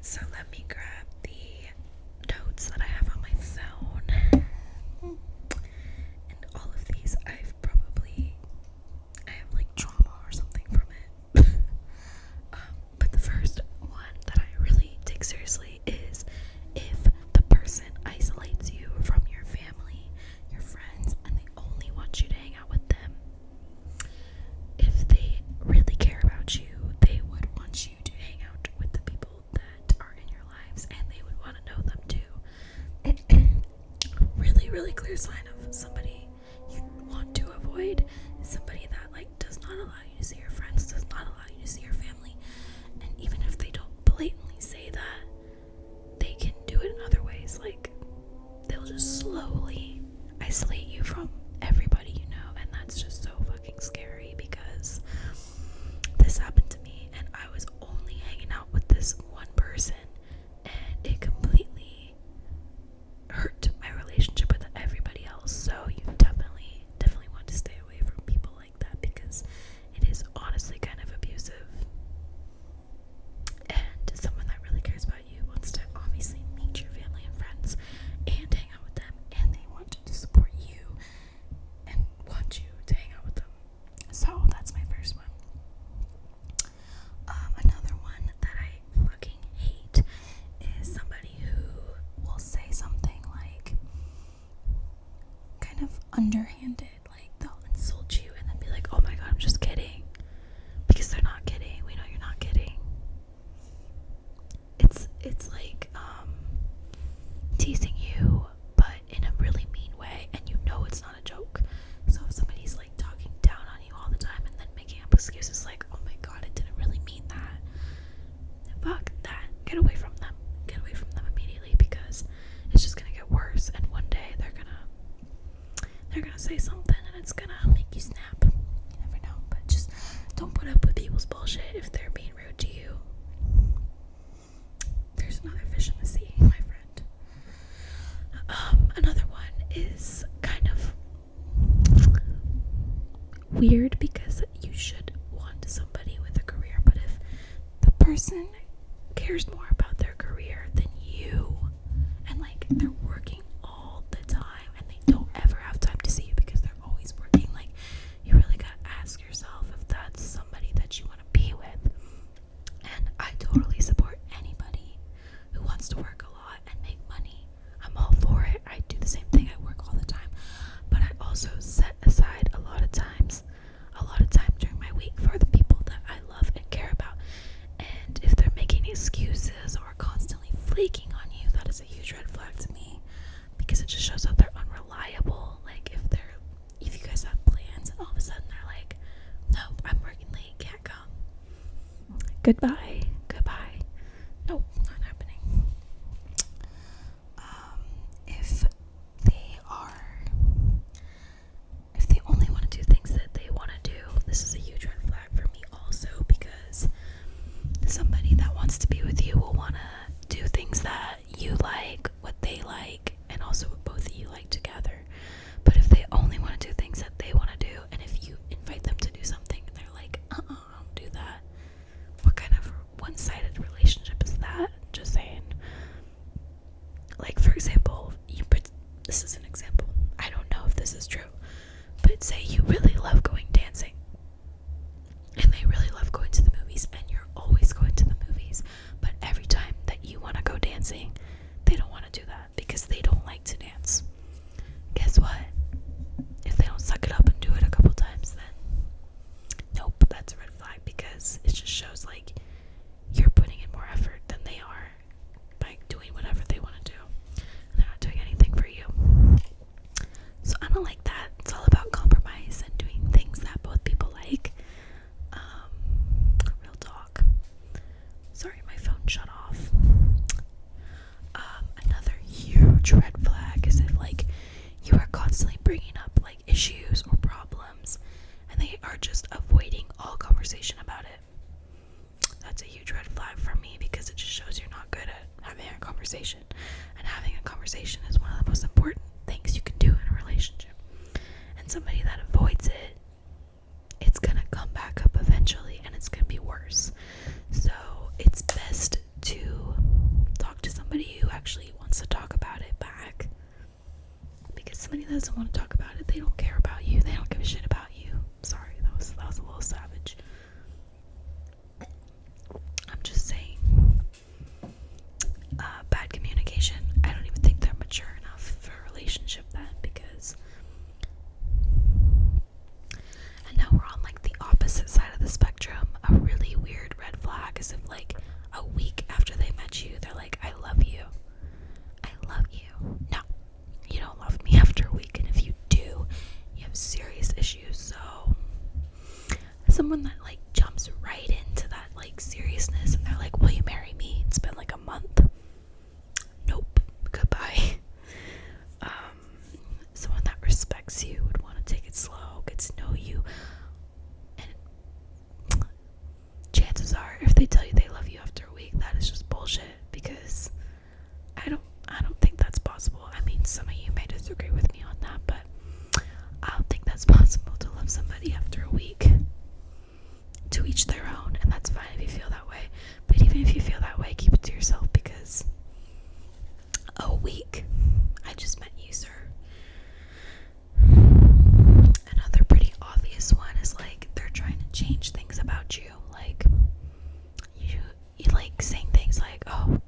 So let me grab the notes that I have on my phone. And all of these I have like trauma or something from it. But the first one that I really take seriously is if the person isolates you from your family, your friends, and they only want you to hang out with them. If they really care about you, they would want you to hang out with the people that are in your lives, and they would want to know them too. Really clear sign of somebody you want to avoid is somebody that does not allow you to see your friends, does not allow you to see your family. And even if they don't blatantly say that, they can do it in other ways. They'll just slowly isolate you from everybody you know, and that's just so fucking scary because this happened to me, and I was only hanging out with this one person, and it completely hurt my relationship with everybody else. So you definitely want to stay away from people like that because it is honestly kind of abusive. And someone that really cares about you wants to obviously meet your family and friends and hang out with them, and they want to support you and want you to hang out with them. So that's my first one. Another one that I fucking hate is somebody who will say something kind of underhanded, they'll insult you and then be like, oh my god, I'm just kidding, because they're not kidding. We know you're not kidding. It's like teasing you, but in a really mean way, and you know it's not a joke. So if somebody's talking down on you all the time and then making up excuses like, oh my god, I didn't really mean that, fuck that. Get away from them immediately, because it's just gonna get worse, and one day they're gonna say something and it's gonna make you snap. You never know, but just don't put up with people's bullshit if they're being rude to you. There's another fish in the sea, my friend. Another one is kind of weird because you should want somebody with a career, but if the person cares more about their career than you, and they're working all the time and they don't ever have time to see you because they're always working, you really gotta ask yourself if that's somebody that you want to be with. And I totally support anybody who wants to work a lot and make money. I'm all for it. I do the same thing. I work all the time, but I also set aside a lot of time during my week for the people that I love and care about. And if they're making excuses or constantly flaking on you, that is a huge red flag to me, because it just shows that they're unreliable. If you guys have plans and all of a sudden they're like, no, I'm working late, can't come. Goodbye. Nope, not happening. If they only want to do things that they want to do, this is a huge red flag for me also, because somebody that wants to be with you will want to do things that you like, what they like, and also what both of you like together. But if they only want to do things that they want to do, and if you invite them to do something and they're like, I don't do that, what kind of one-sided relationship is that? Just saying. For example, this is an example. I don't know if this is true, but say you really love going dancing, and they really love going to the movies, and you're always going to the movies, but every time that you want to go dancing, they don't want to do that because they don't like to dance. Guess what? If they don't suck it up and do it a couple times, then nope, that's a red flag, because it just shows you're putting in more effort than they are by doing whatever they want to do, and they're not doing anything for you. So I don't like that. It's all about compromise and doing things that both people like. Real talk. Sorry, my phone shut off. Another huge red flag is if you are constantly bringing up issues or problems, and they are just avoiding all conversation about it. That's a huge red flag for me, because it just shows you're not good at having a conversation, and having a conversation is one of the most important things you can do in a relationship. And somebody that avoids it, it's gonna come back up eventually, and it's gonna be worse. So it's best to somebody that doesn't want to talk about it. They don't care about you. They don't give a shit about you. Sorry, that was a little savage. I'm just saying. Bad communication. I don't even think they're mature enough for a relationship then, because. And now we're on like the opposite side of the spectrum. A really weird red flag is if like a week after they met you, they're like, I love you. I love you. No, you don't love me after a week. And if you do, you have serious issues. So someone that like jumps right into that like seriousness and they're like, will you marry me? It's been like a month. Nope. Goodbye. Someone that respects you would want to take it slow, get to know you, and chances are, if they tell you they love you after a week, that is just bullshit, because I don't think that's possible. I mean, some of you may disagree with me on that, but I don't think that's possible to love somebody after a week. To each their own, and that's fine if you feel that way. But even if you feel that way, keep it to yourself, because a week, I just met you, sir. Another pretty obvious one is like they're trying to change things about you. Like you like saying things like, oh,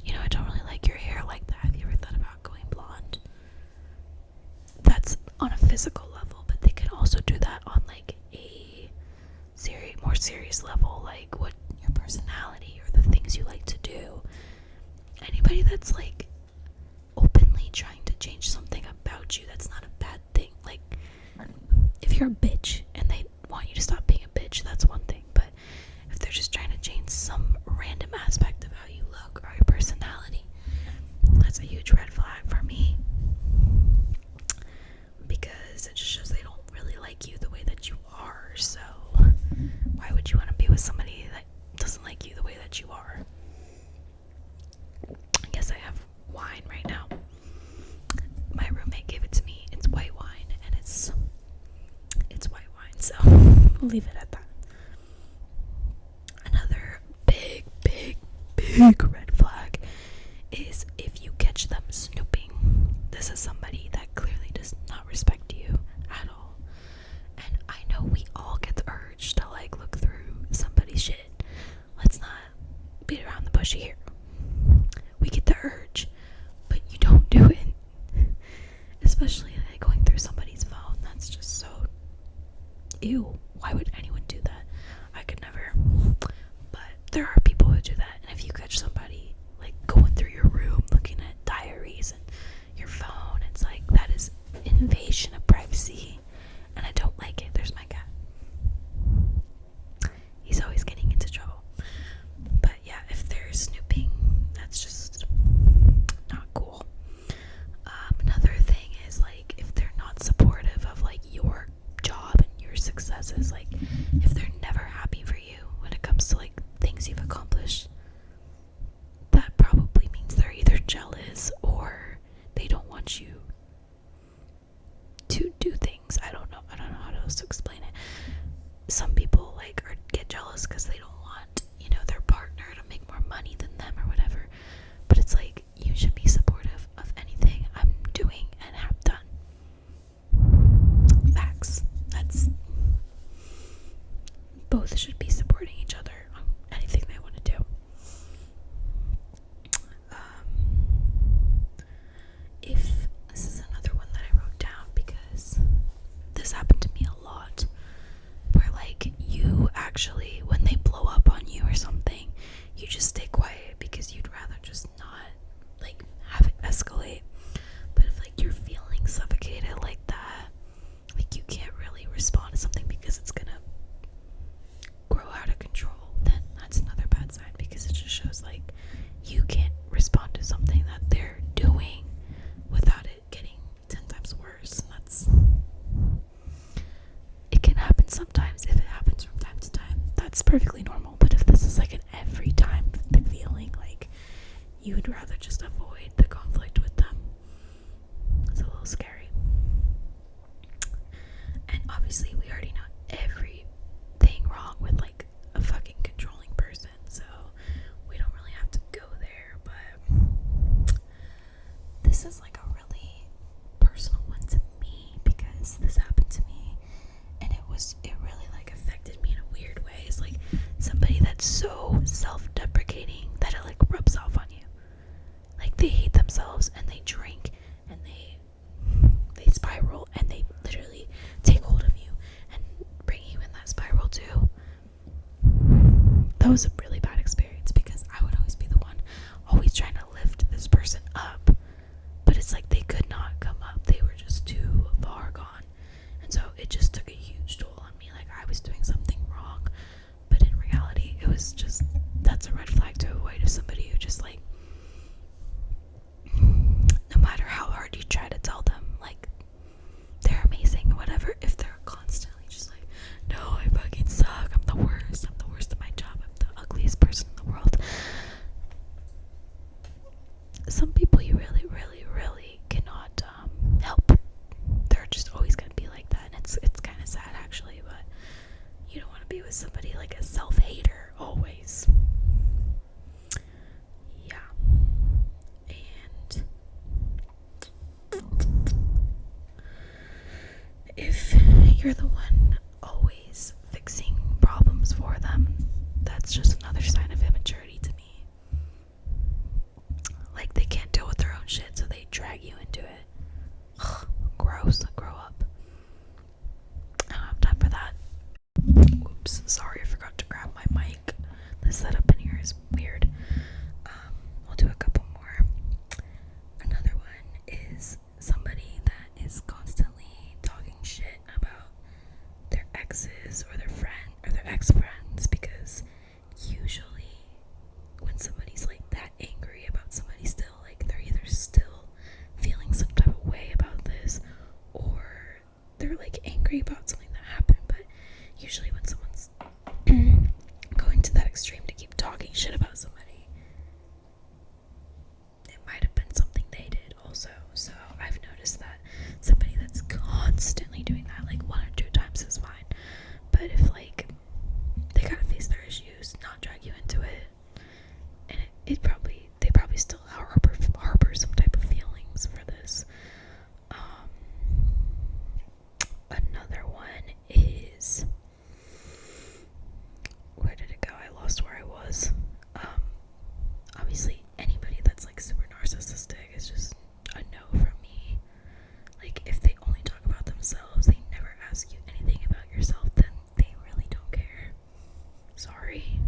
I don't really like your hair like that. Have you ever thought about going blonde? That's on a physical level, but they can also do that on like a more serious level, like what your personality or the things you like to do. Anybody that's like openly trying to change something about you, that's not a bad thing. Like, if you're a bitch and they want you to stop being a bitch, that's one thing. But if they're just trying to change some random aspect of how you look or your personality, that's a huge red flag for me, because it just shows they don't really like you the way that you are. So why would you want to be with somebody that doesn't like you the way that you are? I guess I have wine right now. My roommate gave it to me. It's white wine, and it's white wine, so we'll leave it at that. Another big red flag is if you catch them snooping. This is somebody that clearly does not respect you at all. And I know we all get the urge to like look through somebody's shit. Let's not beat around the bush here. We get the urge, but you don't do it. Especially like going through somebody's phone. That's just so ew. Why would anyone do that? I could never. But there are people who do that. And if you catch somebody like going through your room looking at diaries and your phone, it's like that is invasion of privacy, and I don't like it. There's my cat. He's always getting into trouble. But yeah, if they're snooping, that's just not cool. Another thing is like if they're not supportive of like your job and your successes, like if they're never happy for you when it comes to like things you've accomplished, that probably means they're either jealous or they don't want you to do things. I don't know how else to explain it. Some people like get jealous because they don't want, their partner to make more money than them or whatever. But it's like you should be supportive of anything I'm doing and have done. Facts. That's both should be supporting each other on anything they want to do. If this is another one that I wrote down because this happened to me a lot, where like you actually, when they blow up on you or something, you just stay quiet because you'd rather just not like have it escalate. But if like you're feeling suffocated like that, like you can't really respond to something because it's gonna grow out of control, then that's another bad sign, because it just shows like you can't respond to something that they're doing without it getting 10 times worse. And that's, it can happen sometimes. If it happens from time to time, that's perfectly normal. But if this is like an every time feeling, like you would rather just avoid the conflict with them, it's a little scary. And obviously we already know everything wrong with like a fucking controlling person, so we don't really have to go there. But this is like a really personal one to self-sabotaging that it like rubs off on you. Like they hate themselves and they drink and they spiral and they literally take hold of you and bring you in that spiral too. That was a really bad experience because I would always be the one always trying to lift this person up, but it's like they could not come up. They were just too far gone, and so it just took a huge toll on me. Like I was doing something wrong, but in reality it was just, that's a red flag to avoid. Of somebody who just like, no matter how hard you try to tell them like they're amazing or whatever, if they're constantly just like, no, I fucking suck, I'm the worst at my job, I'm the ugliest person in the world. Some people you really, really, really cannot help. They're just always gonna be like that, and it's kind of sad actually, but you don't want to be with somebody like a self-hater always. Yeah. And if you're the one always fixing problems for them, that's just another sign of immaturity to me. Like they can't deal with their own shit, so they drag you into it. Ugh, gross. Grow up. I don't have time for that. Oops, sorry, I forgot to grab my mic. The setup in here is weird. I'll do a couple more. Another one is somebody that is constantly talking shit about their exes or their friend or their ex-friends, because usually when somebody's like that angry about somebody still, like they're either still feeling some type of way about this or they're like angry about something that happened. But usually when someone's going to that extreme to keep talking shit about somebody, it might have been something they did also. So I've noticed that somebody that's constantly doing that, like 1 or 2 times is fine, but if like they gotta face their issues, not drag you into it, and they probably still harbor some type of feelings for this. Another one is, where did it go? I lost where I was. Obviously anybody that's like super narcissistic is just a no from me. Like if they only talk about themselves, they never ask you anything about yourself, then they really don't care. Sorry.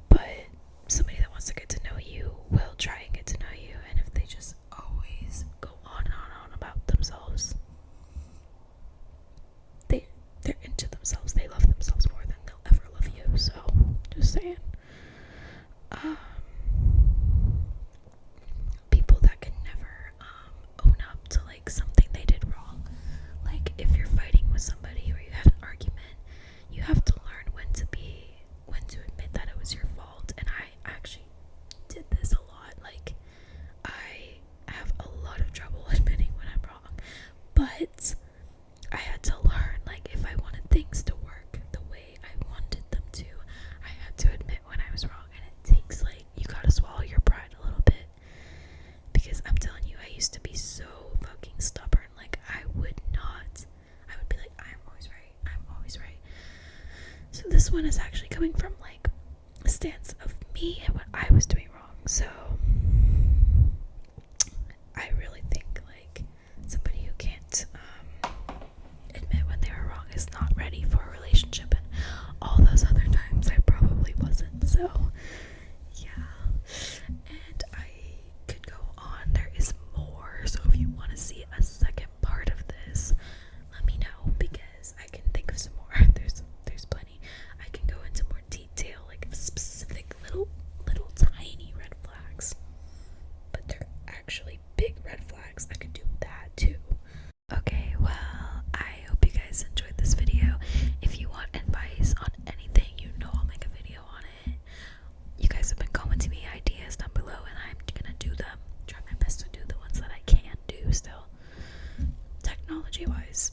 But somebody that wants to get to know you will try and get to know you, and if they just always go on and on and on about themselves, they're into themselves. They love themselves more than they'll ever love you. So just saying. People that can never own up to like something they did wrong. Like if you're fighting with somebody or you had an argument, you have to learn when to admit that it was your fault. And I actually did this a lot. Like I have a lot of trouble admitting when I'm wrong, but I had to learn, like if I wanted things to work the way I wanted them to, I had to admit when I was wrong. And it takes like, you gotta swallow your pride a little bit, because I'm telling you, I used to be so fucking stubborn. Like I would be like, I'm always right. So this one is actually coming from like a stance of me and what I was doing wrong. So I really think like somebody who can't admit when they were wrong is not ready for a relationship, and all those other times I probably wasn't. So yeah, and I could go on. There is more, so if you want to see a second part of this, let me know, because I can think of some more. There's plenty. I can go into more detail, like specific little tiny red flags, but they're actually big red flags. I could do that too. Okay, well, I hope you guys enjoyed this video. If you want advice on anything, you know I'll make a video on it. You guys have been commenting me ideas down below, and I'm gonna do them. Try my best to do the ones that I can do still. Technology wise,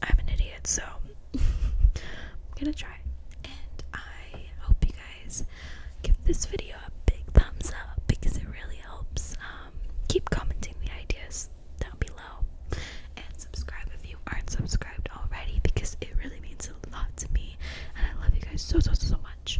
I'm an idiot, so I'm gonna try. And I hope you guys give this video a big thumbs up, because it really helps. Keep commenting the ideas down below, and subscribe if you aren't subscribed already, because it really means a lot to me, and I love you guys so much.